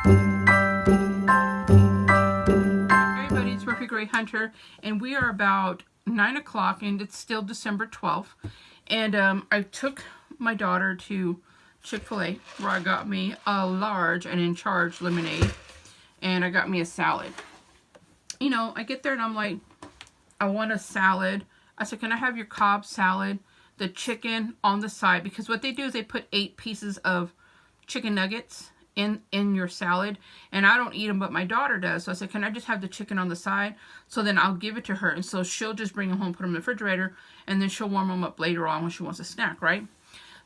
Everybody, it's Murphy Gray Hunter, and we are about 9 o'clock, and it's still December 12th. And I took my daughter to Chick-fil-A, where I got me a large and in charge lemonade, and I got me a salad. You know, I get there and I'm like, I want a salad. I said, can I have your Cobb salad? The chicken on the side, because what they do is they put 8 pieces of chicken nuggets in your salad, and I don't eat them, but my daughter does. So I said, can I just have the chicken on the side? So then I'll give it to her, and so she'll just bring them home, put them in the refrigerator, and then she'll warm them up later on when she wants a snack, right?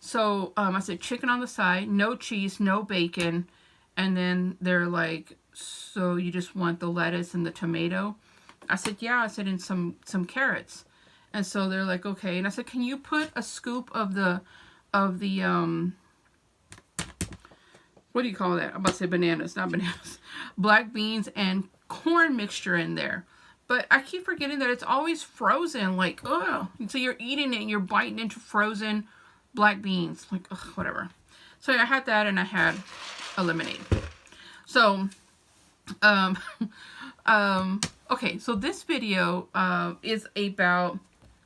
So I said, chicken on the side, no cheese, no bacon. And then they're like, so you just want the lettuce and the tomato? I said, yeah. I said, and some carrots. And so they're like, okay. And I said, can you put a scoop of the what do you call that? I'm about to say bananas, not bananas. Black beans and corn mixture in there. But I keep forgetting that it's always frozen. Like, ugh. So you're eating it and you're biting into frozen black beans. Like, ugh, whatever. So I had that, and I had a lemonade. So, okay. So this video is about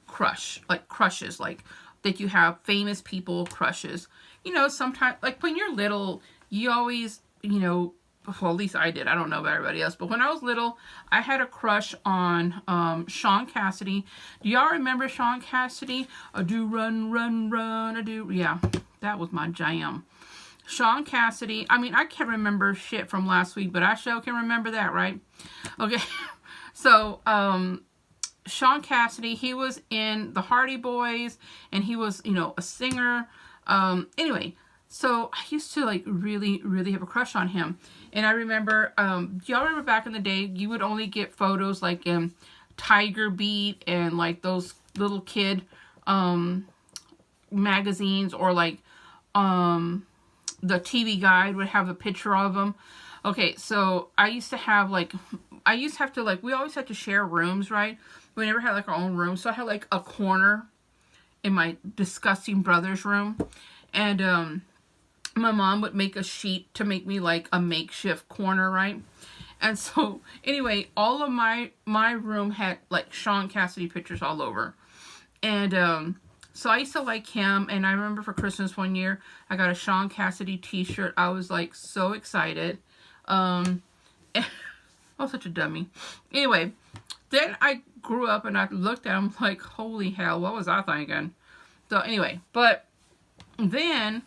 crushes, like that you have famous people crushes. You know, sometimes, like when you're little, you always, you know, well, at least I did. I don't know about everybody else, but when I was little, I had a crush on Shaun Cassidy. Do y'all remember Shaun Cassidy? I do run, run, run, I do. Yeah, that was my jam. Shaun Cassidy. I mean, I can't remember shit from last week, but I sure can remember that, right? Okay, so Shaun Cassidy, he was in the Hardy Boys, and he was, you know, a singer. Anyway, so I used to like really, really have a crush on him. And I remember, do y'all remember back in the day, you would only get photos like in Tiger Beat and like those little kid magazines, or like the TV Guide would have a picture of them. Okay, so I used to have like, we always had to share rooms, right? We never had like our own room. So I had like a corner in my disgusting brother's room. And my mom would make a sheet to make me like a makeshift corner, right? And so anyway, all of my room had like Shaun Cassidy pictures all over. And so I used to like him. And I remember for Christmas one year, I got a Shaun Cassidy t-shirt. I was like so excited. I was such a dummy. Anyway, then I grew up and I looked at him like, holy hell, what was I thinking? So anyway, but then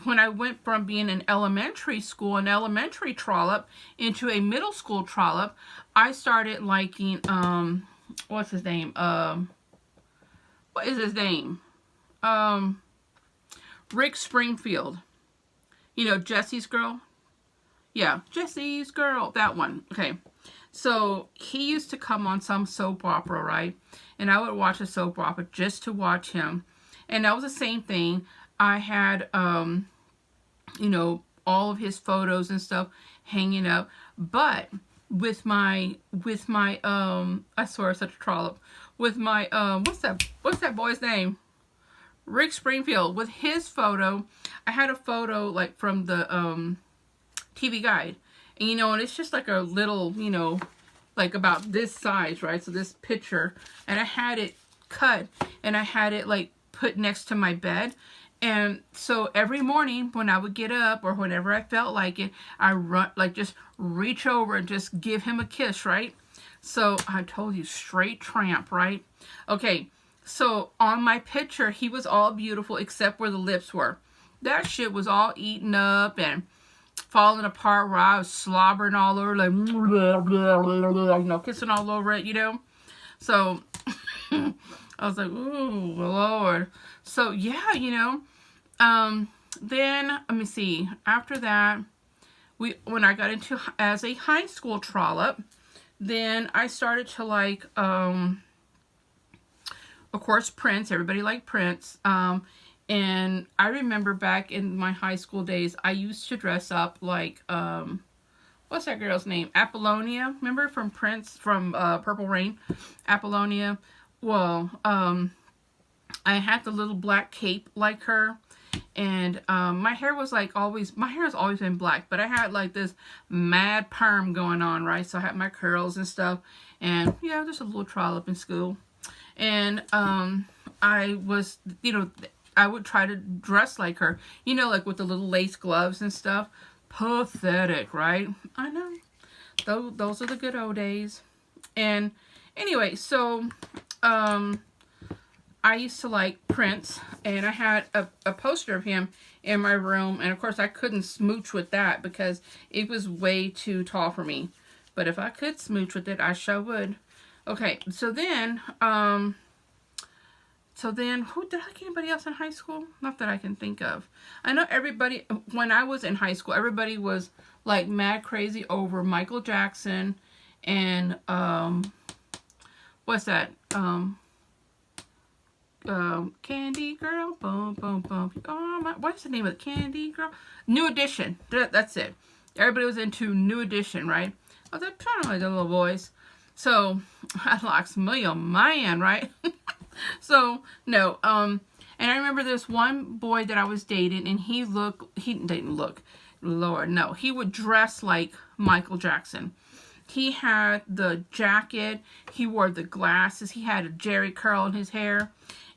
when I went from being in elementary school, an elementary trollop, into a middle school trollop, I started liking, what's his name? What is his name? Rick Springfield. You know, Jesse's Girl? Yeah, Jesse's Girl, that one. Okay. So he used to come on some soap opera, right? And I would watch a soap opera just to watch him. And that was the same thing. I had, you know, all of his photos and stuff hanging up. But with my, I swear, such a trollop. With my, what's that boy's name? Rick Springfield. With his photo, I had a photo like from the, TV Guide. And, you know, and it's just like a little, you know, like about this size, right? So this picture, and I had it cut, and I had it like put next to my bed. And so every morning when I would get up, or whenever I felt like it, I just reach over and just give him a kiss, right? So I told you, straight tramp, right? Okay, so on my picture, he was all beautiful except where the lips were. That shit was all eaten up and falling apart, where I was slobbering all over, like, you know, kissing all over it, you know? So I was like, ooh, Lord. So yeah, you know, then let me see, after that, when I got into as a high school trollop, then I started to like, of course, Prince. Everybody liked Prince. And I remember back in my high school days, I used to dress up like, what's that girl's name? Apollonia. Remember from Prince, from Purple Rain? Apollonia. Well, I had the little black cape like her. And my hair was like always, my hair has always been black, but I had like this mad perm going on, right? So I had my curls and stuff, and yeah, just a little trial up in school. And I was, you know, I would try to dress like her, you know, like with the little lace gloves and stuff. Pathetic, right? I know. Those are the good old days. And anyway, so I used to like Prince, and I had a poster of him in my room, and of course I couldn't smooch with that because it was way too tall for me. But if I could smooch with it, I sure would. Okay, so then who did I like anybody else in high school? Not that I can think of. I know everybody, when I was in high school, everybody was like mad crazy over Michael Jackson and what's that? Candy Girl, boom, boom, boom. Oh my, what's the name of the Candy Girl? New Edition. That's it. Everybody was into New Edition, right? I was like, trying to like the little voice. So I like me a man, right? So no, and I remember this one boy that I was dating, and he didn't look, Lord, no, he would dress like Michael Jackson. He had the jacket, he wore the glasses, he had a jerry curl in his hair,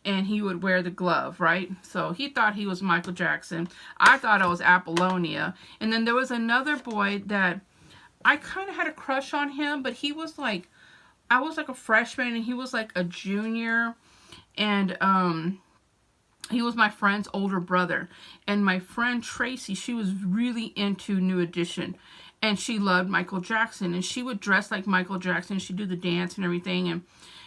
and he would wear the glove, right? So he thought he was Michael Jackson. I thought I was Apollonia. And then there was another boy that I kind of had a crush on him, but he was like, I was like a freshman and he was like a junior. And he was my friend's older brother. And my friend Tracy, she was really into New Edition. And she loved Michael Jackson. And she would dress like Michael Jackson. She'd do the dance and everything. And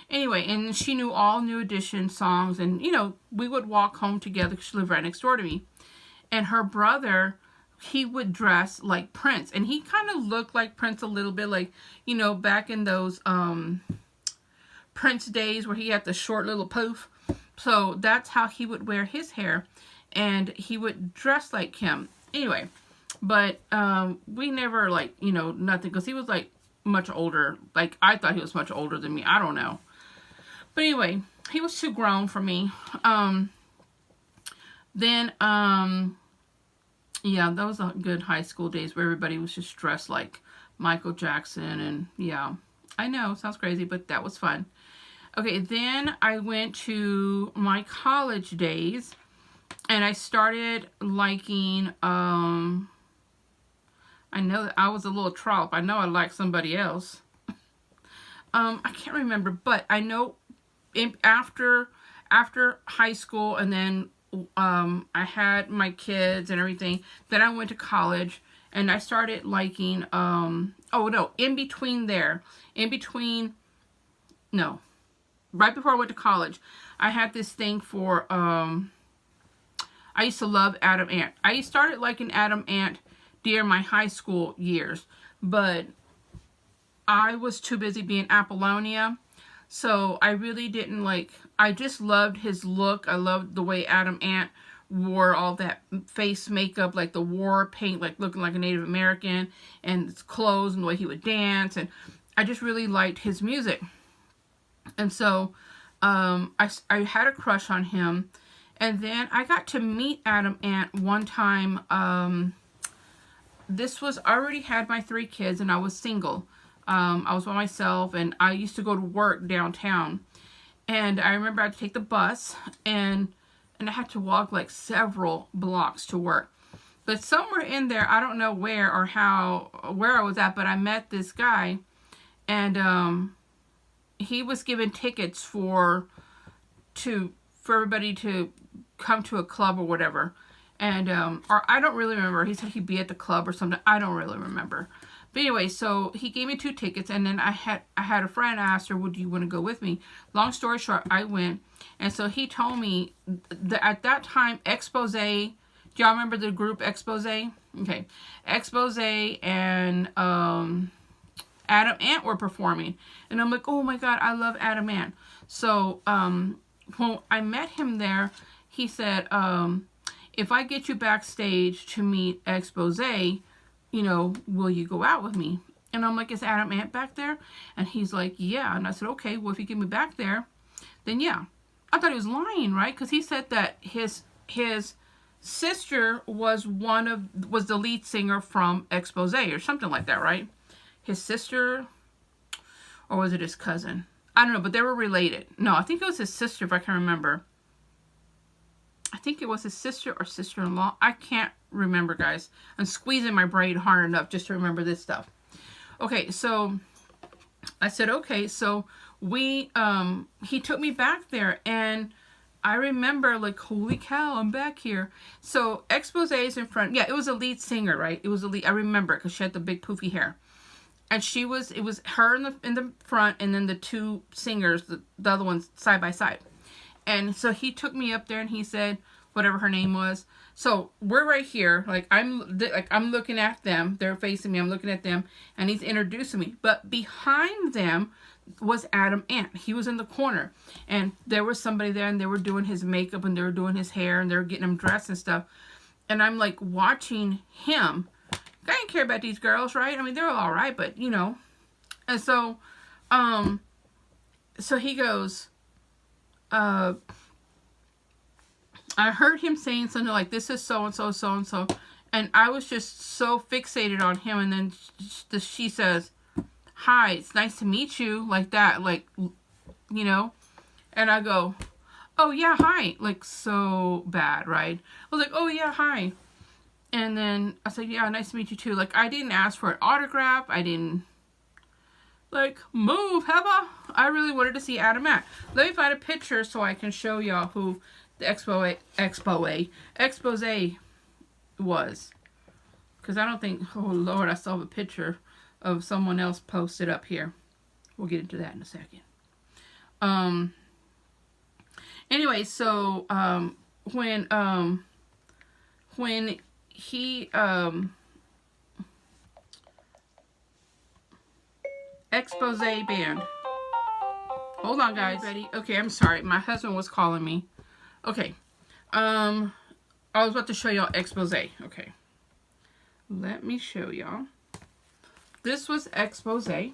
anyway, and she knew all New Edition songs. And, you know, we would walk home together because she lived right next door to me. And her brother, he would dress like Prince. And he kind of looked like Prince a little bit. Like, you know, back in those Prince days where he had the short little poof. So that's how he would wear his hair. And he would dress like him. Anyway, but we never, like, you know, nothing. Because he was, like, much older. Like, I thought he was much older than me. I don't know. But anyway, he was too grown for me. Then, yeah, those were good high school days where everybody was just dressed like Michael Jackson. And, yeah, I know, sounds crazy, but that was fun. Okay, then I went to my college days, and I started liking, I know that I was a little trollop. I know I liked somebody else. I can't remember, but I know after high school, and then I had my kids and everything, then I went to college, and I started liking, right before I went to college, I had this thing for, I used to love Adam Ant. I started liking Adam Ant during my high school years, but I was too busy being Apollonia, so I really didn't like, I just loved his look. I loved the way Adam Ant wore all that face makeup, like the war paint, like looking like a Native American, and his clothes and the way he would dance, and I just really liked his music. And so I had a crush on him. And then I got to meet Adam Ant one time. This was, I already had my 3 kids and I was single. I was by myself, and I used to go to work downtown. And I remember I had to take the bus, and I had to walk like several blocks to work. But somewhere in there, I don't know where or where I was at, but I met this guy, and he was giving tickets for everybody to come to a club or whatever. And, or I don't really remember. He said he'd be at the club or something. I don't really remember. But anyway, so he gave me 2 tickets, and then I had a friend ask her, would you want to go with me? Long story short, I went. And so he told me that at that time, Expose, do y'all remember the group Expose? Okay. Expose and Adam Ant were performing. And I'm like, oh my God, I love Adam Ant. So when I met him there, he said, if I get you backstage to meet Expose, you know, will you go out with me? And I'm like, is Adam Ant back there? And he's like, yeah. And I said, okay, well, if you get me back there, then yeah. I thought he was lying, right? Because he said that his sister was the lead singer from Expose or something like that, right? His sister, or was it his cousin? I don't know, but they were related. No, I think it was his sister, if I can remember. I think it was his sister or sister-in-law. I can't remember, guys. I'm squeezing my brain hard enough just to remember this stuff. Okay, so I said, okay, so he took me back there, and I remember, like, holy cow, I'm back here. So Expose is in front. Yeah, it was a lead singer, right? It was a lead. I remember because she had the big poofy hair. And it was her in the front, and then the two singers, the other ones side by side. And so he took me up there, and he said, whatever her name was. So we're right here, like I'm looking at them. They're facing me. I'm looking at them, and he's introducing me. But behind them was Adam Ant. He was in the corner, and there was somebody there, and they were doing his makeup, and they were doing his hair, and they were getting him dressed and stuff. And I'm like watching him. I didn't care about these girls, right? I mean, they're all right, but you know. And so, so he goes, I heard him saying something like, this is so-and-so, so-and-so. And I was just so fixated on him. And then she says, hi, it's nice to meet you. Like that, like, you know. And I go, oh, yeah, hi. Like, so bad, right? I was like, oh, yeah, hi. And then I said, yeah, nice to meet you too. Like, I didn't ask for an autograph. I didn't, like, move, have I really wanted to see Adam Ant. Let me find a picture so I can show y'all who the expose was. Because I don't think, oh, Lord, I saw a picture of someone else posted up here. We'll get into that in a second. Anyway, so, when he, Expose band. Hold on, guys. Ready? Okay, I'm sorry. My husband was calling me. Okay. I was about to show y'all Expose. Okay. Let me show y'all. This was Expose.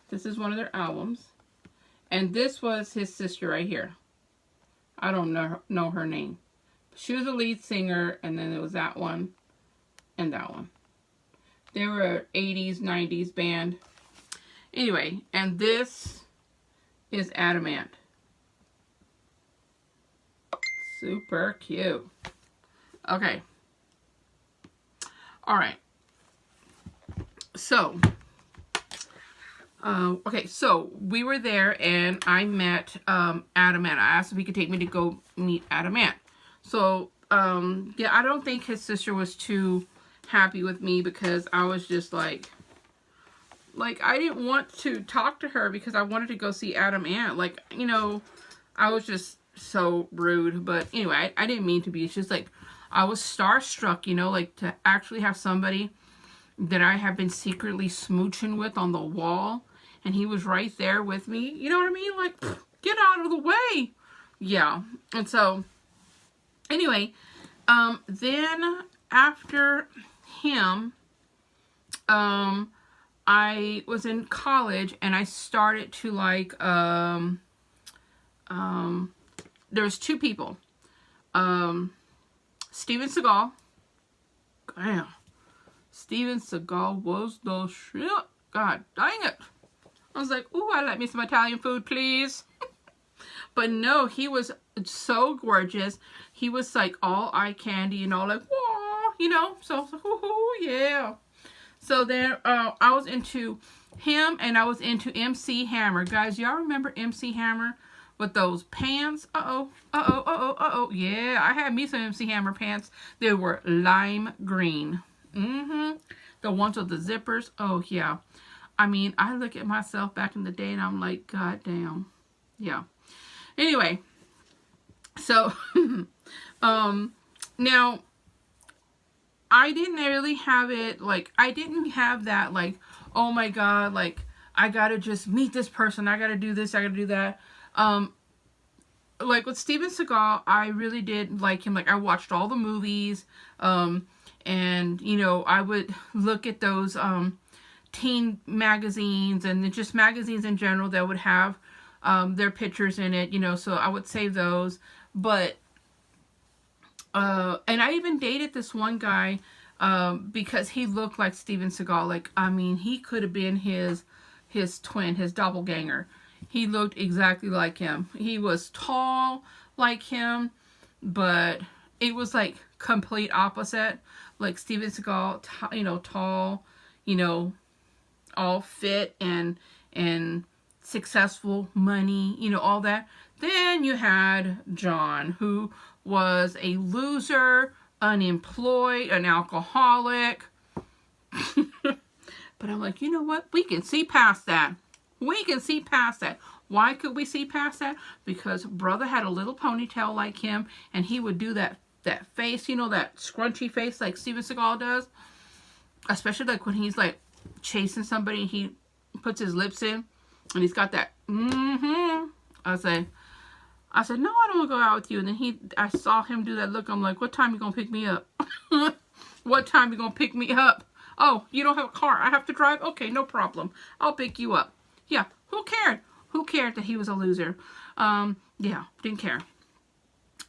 This is one of their albums. And this was his sister right here. I don't know her name. She was a lead singer, and then there was that one and that one. They were an 80s, 90s band. Anyway, and this is Adam Ant. Super cute. Okay. Alright. So, okay, so we were there, and I met Adam Ant. I asked if he could take me to go meet Adam Ant. So, yeah, I don't think his sister was too happy with me because I was just like I didn't want to talk to her because I wanted to go see Adam Ant. Like, you know, I was just so rude. But anyway, I didn't mean to be. It's just like I was starstruck, you know, like to actually have somebody that I have been secretly smooching with on the wall, and he was right there with me. You know what I mean? Like, get out of the way. Yeah. And so anyway, then after him, I was in college, and I started to like, there's two people, Steven Seagal. Damn, Steven Seagal was the shit. God dang it. I was like, ooh, I like me some Italian food, please. But no, he was so gorgeous. He was like all eye candy and all like, whoa, you know. So I was like, ooh, yeah. So then I was into him, and I was into MC Hammer. Guys, y'all remember MC Hammer with those pants? Uh-oh. Yeah, I had me some MC Hammer pants. They were lime green. The ones with the zippers. Oh, yeah. I mean, I look at myself back in the day, and I'm like, God damn. Yeah. Anyway, so, now, I didn't really have it, like, I didn't have that, like, oh my God, like, I gotta just meet this person, I gotta do this, I gotta do that. Like, with Steven Seagal, I really did like him. Like, I watched all the movies, and, you know, I would look at those, teen magazines, and just magazines in general that would have, their pictures in it, you know, so I would save those. But And I even dated this one guy because he looked like Steven Seagal. Like, I mean, he could have been his twin, his doppelganger. He looked exactly like him. He was tall like him, but it was like complete opposite. Like Steven Seagal, tall, you know, all fit and successful, money, all that. Then you had John, who was a loser, unemployed, an alcoholic. But I'm like, you know what? We can see past that. We can see past that. Why could we see past that? Because brother had a little ponytail like him, and he would do that face, that scrunchy face like Steven Seagal does. Especially like when he's like chasing somebody, he puts his lips in, and he's got that. I said, no, I don't want to go out with you. And then I saw him do that look. I'm like, what time you gonna pick me up? What time you gonna pick me up? Oh, you don't have a car. I have to drive? Okay, no problem. I'll pick you up. Yeah, who cared? Who cared that he was a loser? Yeah, didn't care.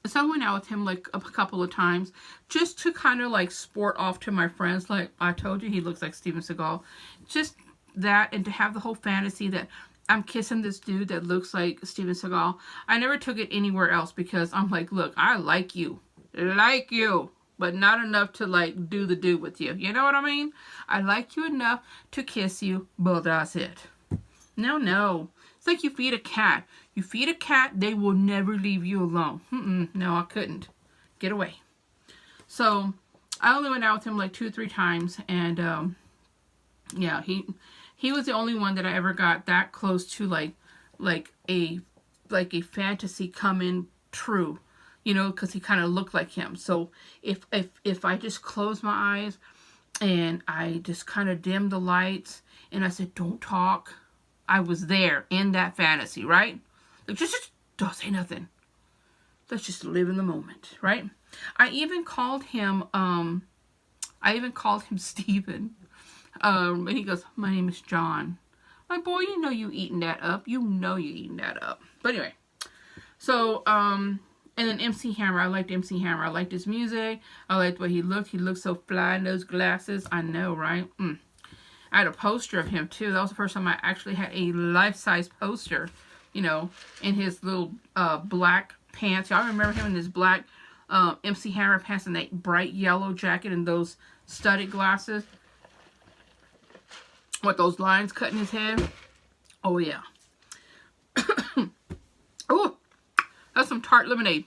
So I went out with him like a couple of times just to kind of like sport off to my friends. Like, I told you he looks like Steven Seagal. Just that, and to have the whole fantasy that I'm kissing this dude that looks like Steven Seagal. I never took it anywhere else because I'm like, look, I like you. But not enough to like do the do with you. You know what I mean? I like you enough to kiss you, but that's it. No. It's like you feed a cat. You feed a cat, they will never leave you alone. No, I couldn't. Get away. So I only went out with him like 2 or 3 times, and yeah, he was the only one that I ever got that close to like a fantasy coming true. Because he kind of looked like him. So if I just close my eyes and I just kind of dim the lights and I said, don't talk, I was there in that fantasy, right? Like, just don't say nothing. Let's just live in the moment, right? I even called him Stephen. And he goes, my name is John. My boy, you eating that up. But anyway, so, and then MC Hammer. I liked MC Hammer. I liked his music. I liked the way he looked. He looked so fly in those glasses. I know, right? I had a poster of him, too. That was the first time I actually had a life-size poster, in his little black pants. Y'all remember him in his black MC Hammer pants and that bright yellow jacket and those studded glasses? With those lines cutting his head? Oh, yeah. Oh, that's some tart lemonade.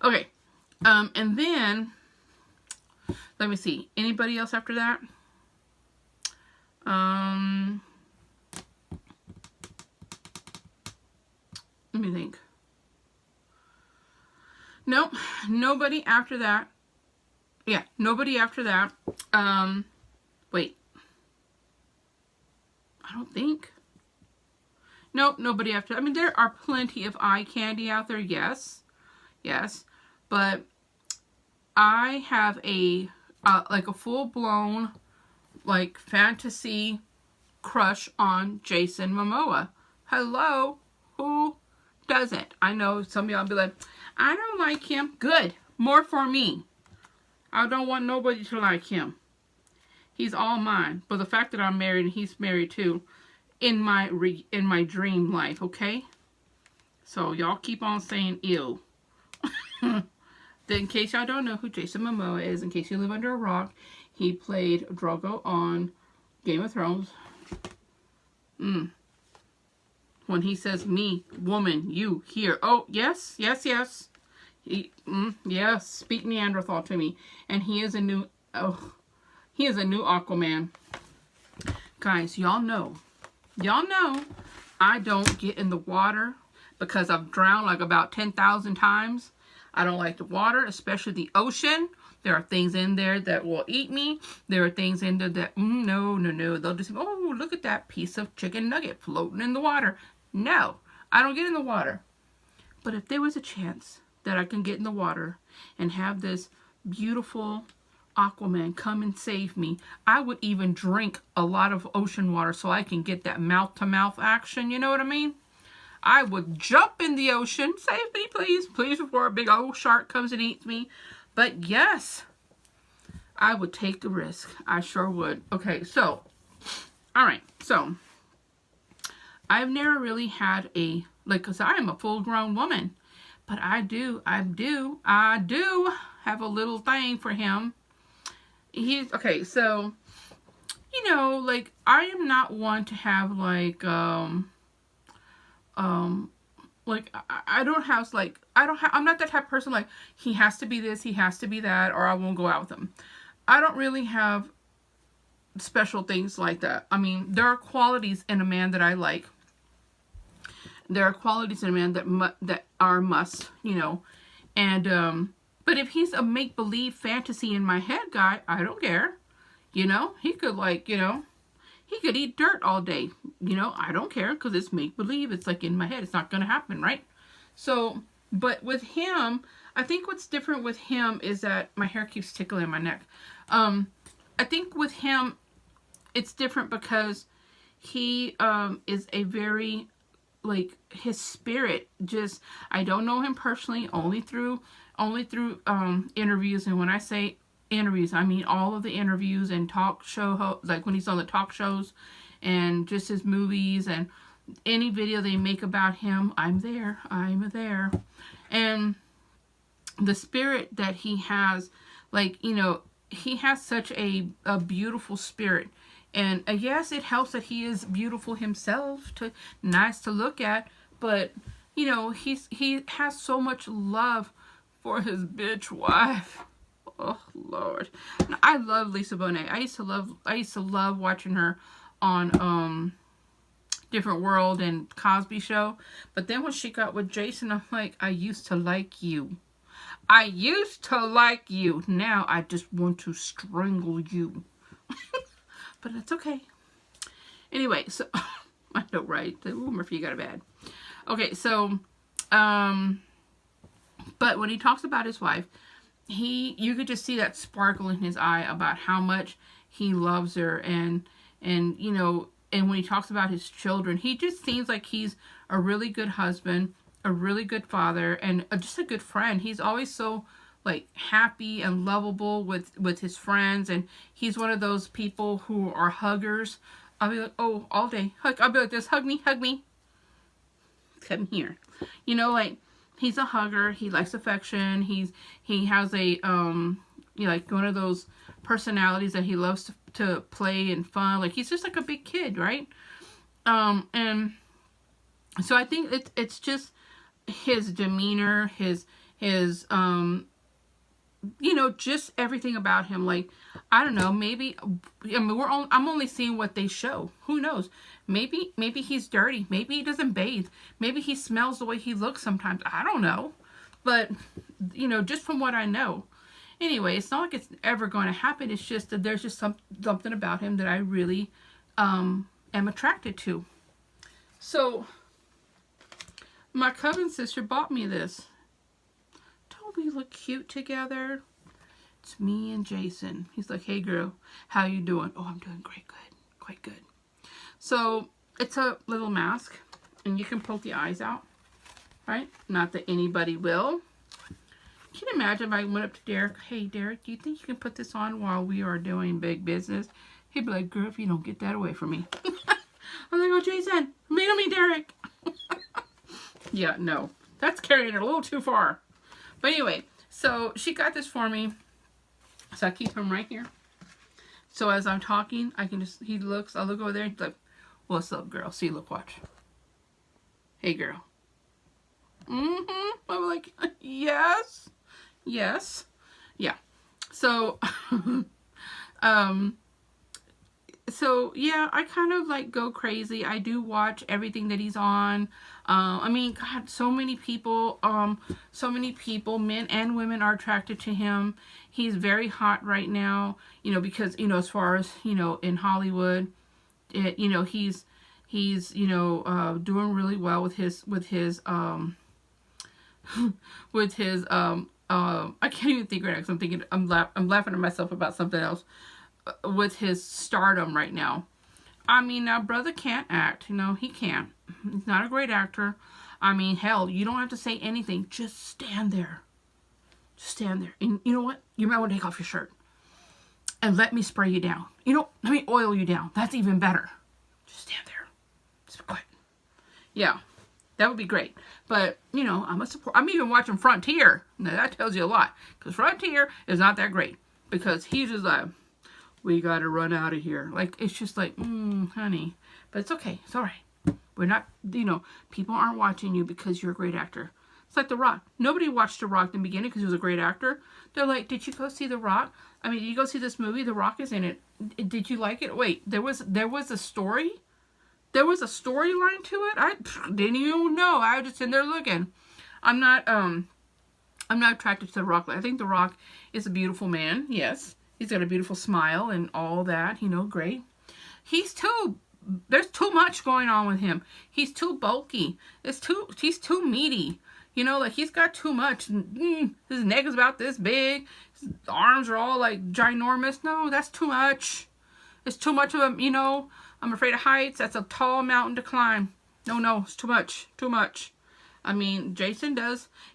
Okay. And then, let me see. Anybody else after that? Let me think. Nope. Nobody after that. Yeah, nobody after that. Wait. I don't think. Nope, nobody after. I mean, there are plenty of eye candy out there, yes. But I have a like a full-blown like fantasy crush on Jason Momoa. Hello, who doesn't? I know some of y'all be like, I don't like him. Good, more for me. I don't want nobody to like him. He's all mine. But the fact that I'm married and he's married too, in my dream life, okay? So y'all keep on saying ew. Then, in case y'all don't know who Jason Momoa is, in case you live under a rock, he played Drogo on Game of Thrones. When he says, me, woman, you, here. Oh, yes. Yes, speak Neanderthal to me. And he is a new Aquaman. Guys, y'all know, I don't get in the water because I've drowned like about 10,000 times. I don't like the water, especially the ocean. There are things in there that will eat me. There are things in there that, no. They'll just, oh, look at that piece of chicken nugget floating in the water. No, I don't get in the water. But if there was a chance that I can get in the water and have this beautiful Aquaman come and save me, I would even drink a lot of ocean water so I can get that mouth-to-mouth action, you know what I mean? I would jump in the ocean. Save me, please. Please, before a big old shark comes and eats me. But yes, I would take the risk. I sure would. Okay, so, all right. So, I've never really had a, like, because I am a full-grown woman. But I do have a little thing for him. He's, okay, so, you know, like, I am not one to have, like, I don't have, like, I'm not that type of person, like, he has to be this, he has to be that, or I won't go out with him. I don't really have special things like that. I mean, there are qualities in a man that I like. There are qualities in a man that are must, you know. And, but if he's a make-believe fantasy in my head guy, I don't care. You know, he could, like, you know, he could eat dirt all day. You know, I don't care because it's make-believe. It's like in my head. It's not going to happen, right? So, but with him, I think what's different with him is that my hair keeps tickling my neck. I think with him, it's different because he is a very, like, his spirit just, I don't know him personally, only through interviews. And when I say interviews, I mean all of the interviews and talk show, like when he's on the talk shows and just his movies and any video they make about him, I'm there. And the spirit that he has, like, you know, he has such a beautiful spirit. And yes, it helps that he is beautiful himself, nice to look at. But, you know, he has so much love for his bitch wife. Oh, Lord. I love Lisa Bonet. I used to love watching her on Different World and Cosby Show. But then when she got with Jason, I'm like, I used to like you. I used to like you. Now I just want to strangle you. But it's okay. Anyway, so I know, right? Ooh, Murphy, you got it bad. Okay, so but when he talks about his wife, you could just see that sparkle in his eye about how much he loves her, and you know, and when he talks about his children, he just seems like he's a really good husband, a really good father, and just a good friend. He's always so, like, happy and lovable with his friends, and he's one of those people who are huggers. I'll be like, oh, all day, hug. I'll be like this, hug me, come here. You know, like, he's a hugger. He likes affection. He has a you know, like one of those personalities that he loves to play and fun. Like, he's just like a big kid, right? And so I think it's just his demeanor, his you know, just everything about him. Like, I don't know, maybe, I mean, I'm only seeing what they show. Who knows? Maybe he's dirty. Maybe he doesn't bathe. Maybe he smells the way he looks sometimes. I don't know. But, you know, just from what I know. Anyway, it's not like it's ever going to happen. It's just that there's just something about him that I really am attracted to. So, my cousin sister bought me this. Don't we look cute together? It's me and Jason. He's like, hey girl, how you doing? Oh, I'm doing great, good, quite good. So it's a little mask, and you can poke the eyes out, right? Not that anybody will. Can you imagine if I went up to Derek, hey Derek, do you think you can put this on while we are doing big business? He'd be like, girl, if you don't get that away from me. I'm like, oh Jason, lean me, Derek. Yeah, no, that's carrying it a little too far. But anyway, so she got this for me. So I keep him right here. So as I'm talking, I can just, I look over there, he's like, what's up, girl? See, look, watch. Hey, girl. I'm like, yes. Yes. Yeah. So, so yeah, I kind of like go crazy. I do watch everything that he's on. I mean, God, so many people, men and women are attracted to him. He's very hot right now, you know, because, you know, as far as, you know, in Hollywood, you know, he's, you know, doing really well with his, I can't even think right now because I'm thinking, I'm laughing at myself about something else, with his stardom right now. I mean, now brother can't act. You know, he can't. He's not a great actor. I mean, hell, you don't have to say anything. Just stand there. Just stand there. And you know what? You might want to take off your shirt. And let me spray you down. You know, let me oil you down. That's even better. Just stand there. Just be quiet. Yeah, that would be great. But, you know, I'm even watching Frontier. Now, that tells you a lot. Because Frontier is not that great. Because he's just like, we got to run out of here. Like, it's just like, honey. But it's okay. It's all right. We're not, you know, people aren't watching you because you're a great actor. It's like The Rock. Nobody watched The Rock in the beginning because he was a great actor. They're like, did you go see The Rock? I mean, did you go see this movie? The Rock is in it. Did you like it? Wait, there was a story? There was a storyline to it? I didn't even know. I was just in there looking. I'm not attracted to The Rock. I think The Rock is a beautiful man. Yes. He's got a beautiful smile and all that. You know, great. There's too much going on with him. He's too bulky. He's too meaty. You know, like, he's got too much. His neck is about this big. His arms are all, like, ginormous. No, that's too much. It's too much of a, you know, I'm afraid of heights. That's a tall mountain to climb. No, it's too much. Too much. I mean, Jason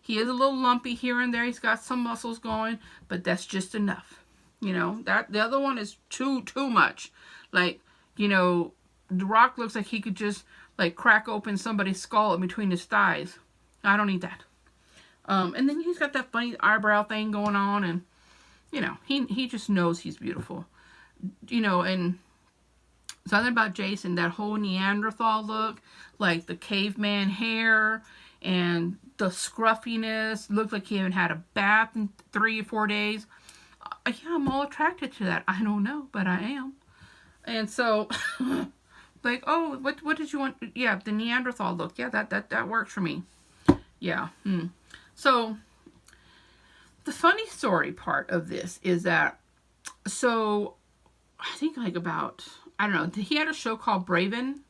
he is a little lumpy here and there. He's got some muscles going, but that's just enough. You know, the other one is too much. Like, you know, The Rock looks like he could just, like, crack open somebody's skull in between his thighs. I don't need that. And then he's got that funny eyebrow thing going on, and, you know, he just knows he's beautiful. You know, and something about Jason, that whole Neanderthal look, like the caveman hair, and the scruffiness, looked like he hadn't had a bath in 3 or 4 days. Yeah, I'm all attracted to that. I don't know, but I am. And so, like, oh, what did you want? Yeah, the Neanderthal look. Yeah, that works for me. Yeah. So, the funny story part of this is that, so, I think like about, I don't know, he had a show called Brave, and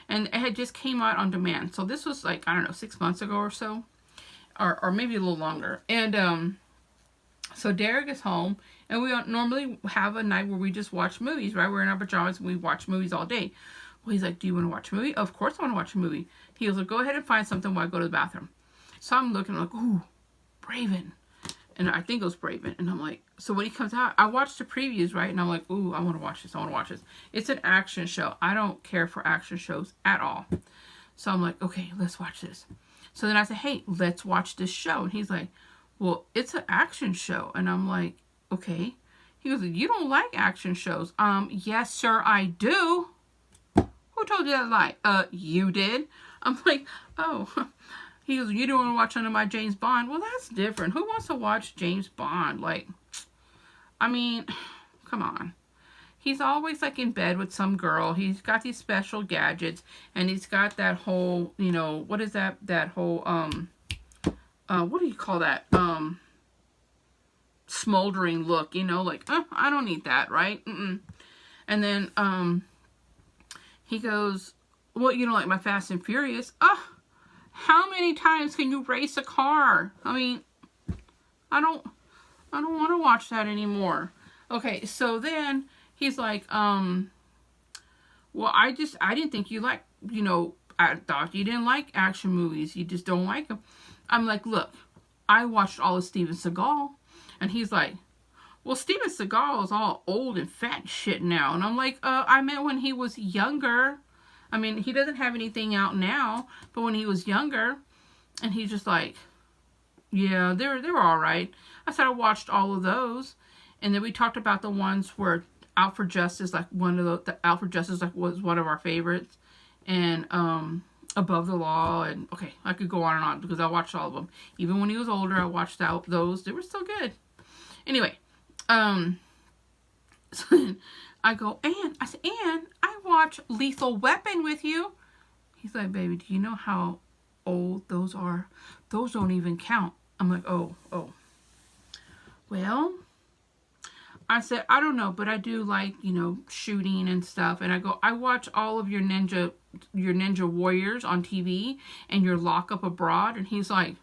it had just came out on demand. So this was like, I don't know, 6 months ago or so, or maybe a little longer. And so Derek is home, and we normally have a night where we just watch movies, right? We're in our pajamas and we watch movies all day. Well, he's like, do you want to watch a movie? Of course I want to watch a movie. He was like, go ahead and find something while I go to the bathroom. So I'm looking like, ooh, Braven. And I think it was Braven. And I'm like, so when he comes out, I watched the previews, right? And I'm like, ooh, I want to watch this. It's an action show. I don't care for action shows at all. So I'm like, okay, let's watch this. So then I said, hey, let's watch this show. And he's like, well, it's an action show. And I'm like, okay. He goes, you don't like action shows. Yes, sir, I do. Who told you that lie? You did. I'm like, oh. He goes, you don't want to watch none of my James Bond. Well, that's different. Who wants to watch James Bond? Like, I mean, come on. He's always, like, in bed with some girl. He's got these special gadgets. And he's got that whole, you know, what is that whole, what do you call that? Smoldering look, you know, like, I don't need that, right? And then, he goes, well, you know, like my Fast and Furious. How many times can you race a car? I mean, I don't want to watch that anymore. Okay, so then he's like, well, I didn't think you like, you know, I thought you didn't like action movies. You just don't like them. I'm like, look, I watched all of Steven Seagal. And he's like, well, Steven Seagal is all old and fat and shit now. And I'm like, I meant when he was younger. I mean, he doesn't have anything out now, but when he was younger, and he's just like, yeah, they were all right. I said I watched all of those, and then we talked about the ones where Out for Justice, like the Out for Justice, like was one of our favorites, and Above the Law, and okay, I could go on and on because I watched all of them. Even when he was older, I watched those. They were still good. Anyway, so then I go, and I said, and I watch Lethal Weapon with you. He's like, baby, do you know how old those are? Those don't even count. I'm like, oh. Well, I said, I don't know, but I do like, you know, shooting and stuff. And I go, I watch all of your Ninja Warriors on TV and your Lock Up Abroad. And he's like,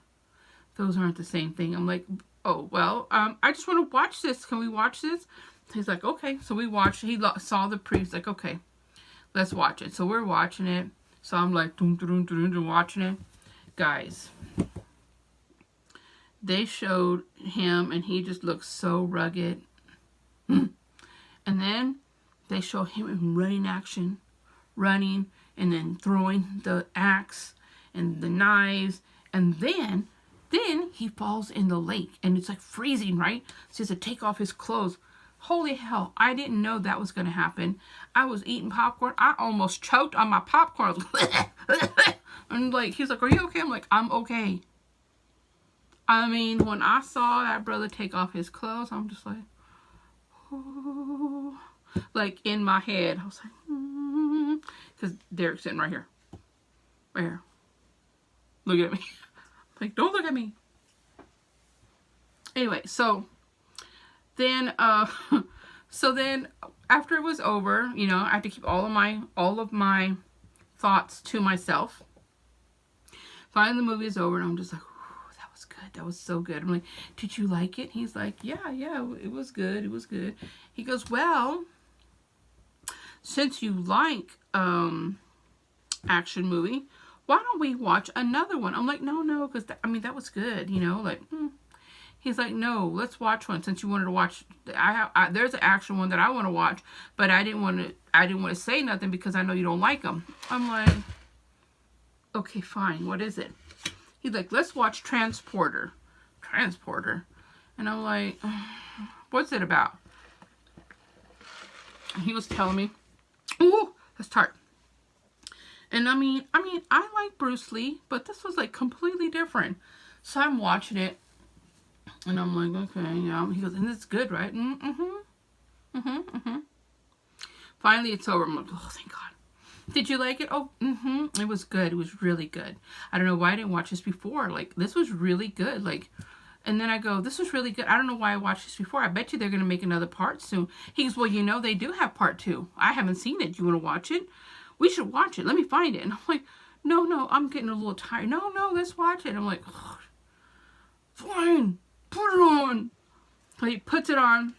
those aren't the same thing. I'm like, oh, well, I just want to watch this. Can we watch this? he's like, okay. So we watched. He saw the preview. He's like, okay, let's watch it. So we're watching it. So I'm like, dum, dum, dum, dum, watching it. Guys, they showed him, and he just looks so rugged. And then they show him in running action, running, and then throwing the axe and the knives, and then he falls in the lake, and it's like freezing, right? So he has to take off his clothes. Holy hell, I didn't know that was going to happen. I was eating popcorn. I almost choked on my popcorn. And like, he's like, are you okay? I'm like, I'm okay. I mean, when I saw that brother take off his clothes, I'm just like, oh. Like in my head, I was like, because Derek's sitting right here. Right here. Look at me. Like, don't look at me. Anyway, so then after it was over, you know, I had to keep all of my thoughts to myself. Finally, the movie is over, and I'm just like, that was good. That was so good. I'm like, did you like it? He's like, yeah, it was good. It was good. He goes, well, since you like action movie, why don't we watch another one? I'm like, no, because that was good, you know, like. He's like, no, let's watch one since you wanted to watch. There's an action one that I want to watch, but I didn't want to say nothing because I know you don't like them. I'm like, okay, fine. What is it? He's like, let's watch Transporter. And I'm like, what's it about? And he was telling me, ooh, that's tart. And I mean, I like Bruce Lee, but this was like completely different. So I'm watching it. And I'm like, okay, yeah. He goes, and it's good, right? Finally, it's over. I'm like, oh, thank God. Did you like it? Oh, It was good. It was really good. I don't know why I didn't watch this before. Like, this was really good. Like, and then I go, this was really good. I don't know why I watched this before. I bet you they're going to make another part soon. He goes, well, you know, they do have part 2. I haven't seen it. Do you want to watch it? We should watch it. Let me find it. And I'm like, no, I'm getting a little tired. No, let's watch it. I'm like, oh, fine. Put it on. He puts it on.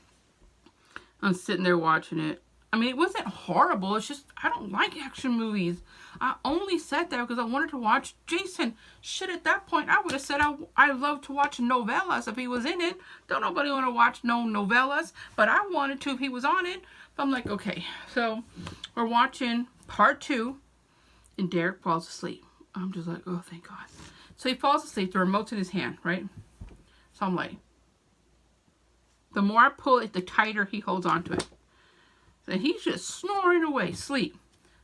I'm sitting there watching it. I mean, it wasn't horrible. It's just, I don't like action movies. I only said that because I wanted to watch Jason. Shit, at that point, I would have said I love to watch novellas if he was in it. Don't nobody want to watch no novellas, but I wanted to if he was on it. But I'm like, okay. So, we're watching part 2, and Derek falls asleep. I'm just like, oh, thank God. So he falls asleep. The remote's in his hand, right? So I'm like, the more I pull it, the tighter he holds onto it. And he's just snoring away, sleep.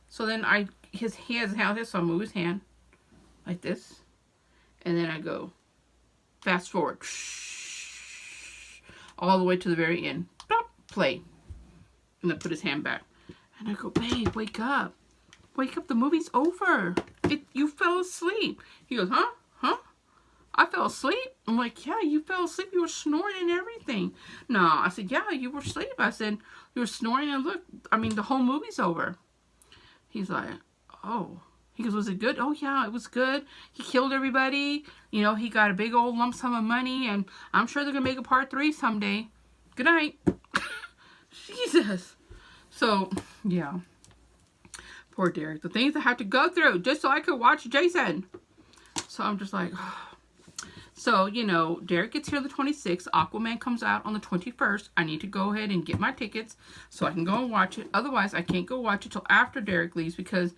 So then he has his hand, so I move his hand like this. And then I go fast forward. All the way to the very end. Stop, play. And then put his hand back. And I go, babe, wake up. Wake up, the movie's over. You fell asleep. He goes, huh? I fell asleep? I'm like, yeah, you fell asleep. You were snoring and everything. No, I said, yeah, you were asleep. I said, you were snoring and look, the whole movie's over. He's like, oh. He goes, was it good? Oh, yeah, it was good. He killed everybody. You know, he got a big old lump sum of money, and I'm sure they're going to make a part 3 someday. Good night. Jesus. So, yeah. Poor Derek. The things I had to go through just so I could watch Jason. So I'm just like, oh. So, you know, Derek gets here the 26th. Aquaman comes out on the 21st. I need to go ahead and get my tickets so I can go and watch it. Otherwise, I can't go watch it till after Derek leaves because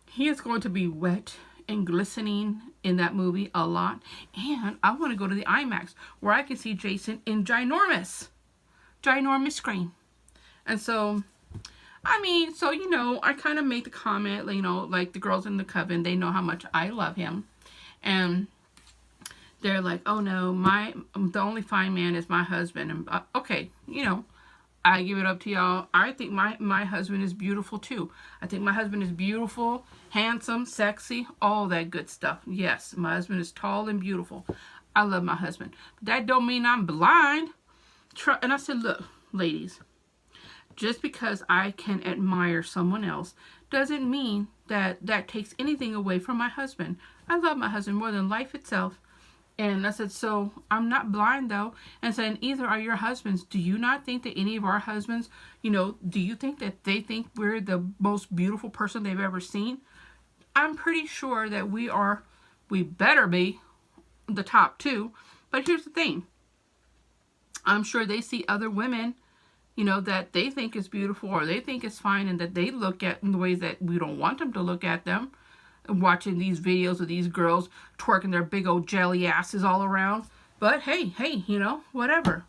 he is going to be wet and glistening in that movie a lot. And I want to go to the IMAX where I can see Jason in ginormous screen. And so, you know, I kind of made the comment, you know, like the girls in the coven, they know how much I love him. And they're like, oh no, the only fine man is my husband. And okay, you know, I give it up to y'all. I think my husband is beautiful too. I think my husband is beautiful, handsome, sexy, all that good stuff. Yes, my husband is tall and beautiful. I love my husband. But that don't mean I'm blind. And I said, look, ladies, just because I can admire someone else doesn't mean that takes anything away from my husband. I love my husband more than life itself. And I said, so I'm not blind though. And said, either are your husbands. Do you not think that any of our husbands, do you think that they think we're the most beautiful person they've ever seen? I'm pretty sure that we better be the top two. But here's the thing. I'm sure they see other women, that they think is beautiful or they think is fine and that they look at in the ways that we don't want them to look at them. Watching these videos of these girls twerking their big old jelly asses all around. But hey, whatever.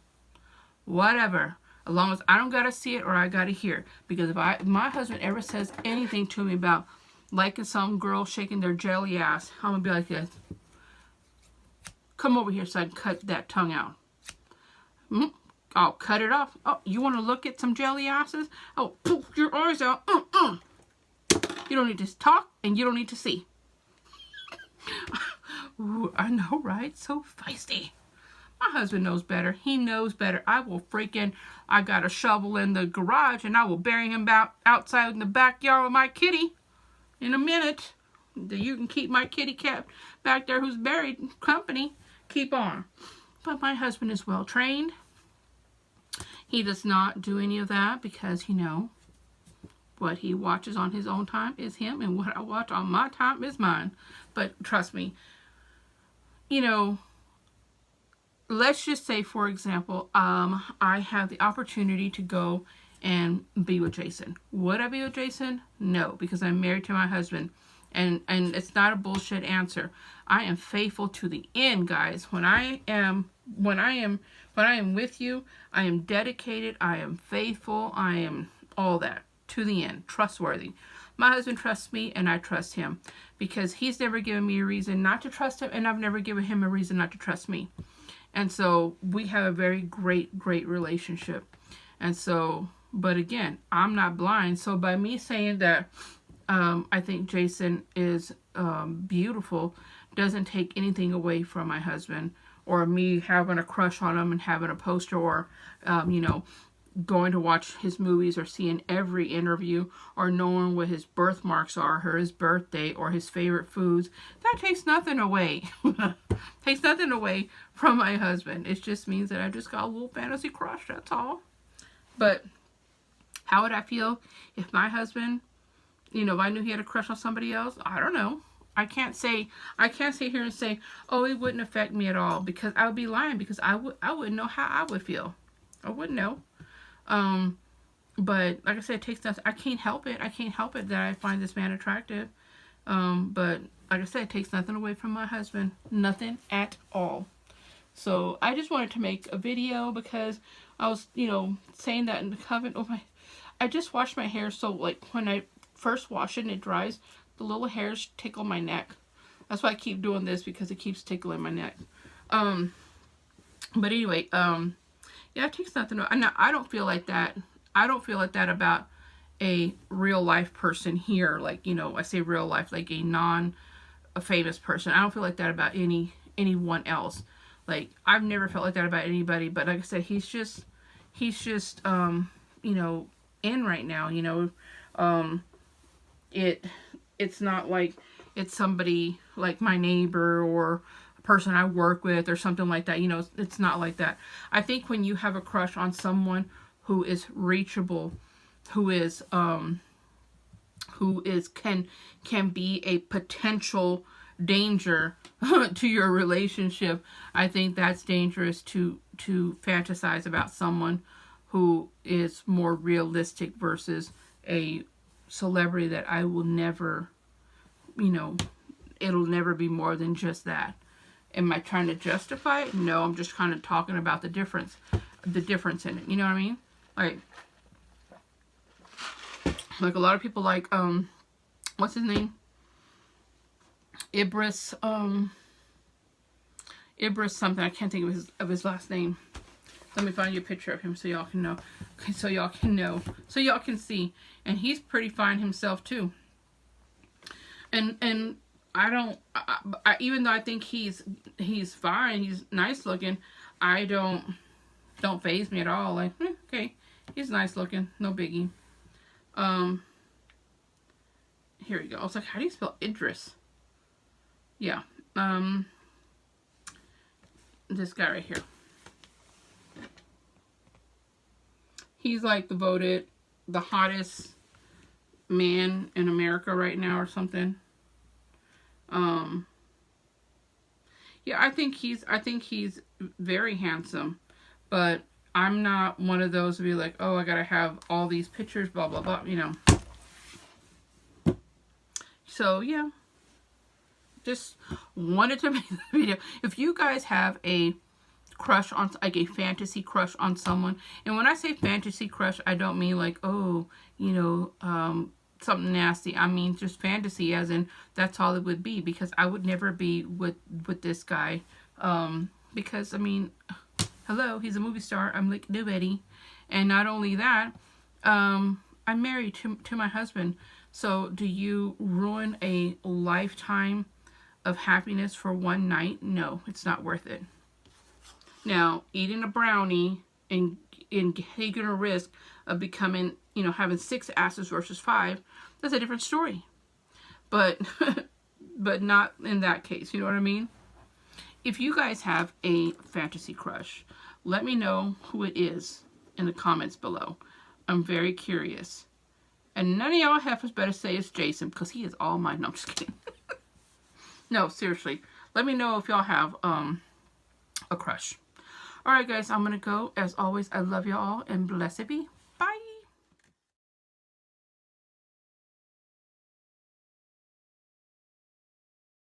Whatever. As long as I don't gotta see it or I gotta hear. Because if my husband ever says anything to me about liking some girl shaking their jelly ass, I'm gonna be like this. Come over here so I can cut that tongue out. I'll cut it off. Oh, you want to look at some jelly asses? Oh, poof your eyes out. You don't need to talk and you don't need to see. Ooh, I know, right? So feisty. My husband knows better. He knows better. I got a shovel in the garage and I will bury him outside in the backyard with my kitty in a minute. You can keep my kitty cat back there who's buried company. Keep on. But my husband is well trained. He does not do any of that because, what he watches on his own time is him and what I watch on my time is mine. But trust me, let's just say, for example, I have the opportunity to go and be with Jason. Would I be with Jason? No, because I'm married to my husband. And it's not a bullshit answer. I am faithful to the end, guys. When I am with you, I am dedicated, I am faithful, I am all that to the end, trustworthy. My husband trusts me and I trust him because he's never given me a reason not to trust him and I've never given him a reason not to trust me. And so we have a very great relationship. And so, but again, I'm not blind. So by me saying that I think Jason is beautiful doesn't take anything away from my husband or me having a crush on him and having a poster or, going to watch his movies or seeing every interview or knowing what his birthmarks are or his birthday or his favorite foods. That takes nothing away. Takes nothing away from my husband. It just means that I just got a little fantasy crush, that's all. But how would I feel if my husband, if I knew he had a crush on somebody else? I don't know. I can't sit here and say, oh, it wouldn't affect me at all, because I would be lying, because I wouldn't know how I would feel. I wouldn't know. But like I said, it takes nothing. I can't help it. I can't help it that I find this man attractive. But like I said, it takes nothing away from my husband. Nothing at all. So I just wanted to make a video because I was, saying that in the coven. I just wash my hair, so like when I first wash it and it dries, the little hairs tickle my neck. That's why I keep doing this, because it keeps tickling my neck. But anyway, yeah, it takes nothing. Now, I don't feel like that. I don't feel like that about a real life person here. Like, I say real life, like a famous person. I don't feel like that about anyone else. Like, I've never felt like that about anybody. But like I said, he's just in right now. It's not like it's somebody like my neighbor or a person I work with or something like that. It's not like that. I think when you have a crush on someone who is reachable, who can be a potential danger to your relationship, I think that's dangerous to fantasize about someone who is more realistic versus a celebrity that I will never, it'll never be more than just that. Am I trying to justify it? No, I'm just kind of talking about the difference in it. You know what I mean? Like a lot of people like, what's his name? Ibris something. I can't think of his last name. Let me find you a picture of him so y'all can know. So y'all can see. And he's pretty fine himself too. And I don't, even though I think he's fine, he's nice looking, I don't faze me at all. Like, okay, he's nice looking, no biggie. Here we go. I was like, how do you spell Idris? Yeah. this guy right here. He's like voted the hottest man in America right now or something. Yeah, I think he's very handsome, but I'm not one of those to be like, oh, I gotta have all these pictures, blah blah blah, you know. So yeah, just wanted to make the video. If you guys have a crush on, like a fantasy crush on someone, and when I say fantasy crush, I don't mean like, oh, you know, something nasty. I mean just fantasy, as in that's all it would be, because I would never be with this guy, because I mean, hello, he's a movie star, I'm like nobody. And not only that, I'm married to my husband. So do you ruin a lifetime of happiness for one night? No, it's not worth it. Now, eating a brownie and taking a risk of becoming, you know, having 6 asses versus 5, that's a different story. But but not in that case, you know what I mean? If you guys have a fantasy crush, let me know who it is in the comments below. I'm very curious. And none of y'all heifers better say it's Jason, because he is all mine. No, I'm just kidding. No, seriously. Let me know if y'all have a crush. Alright guys, I'm going to go. As always, I love y'all and blessed be.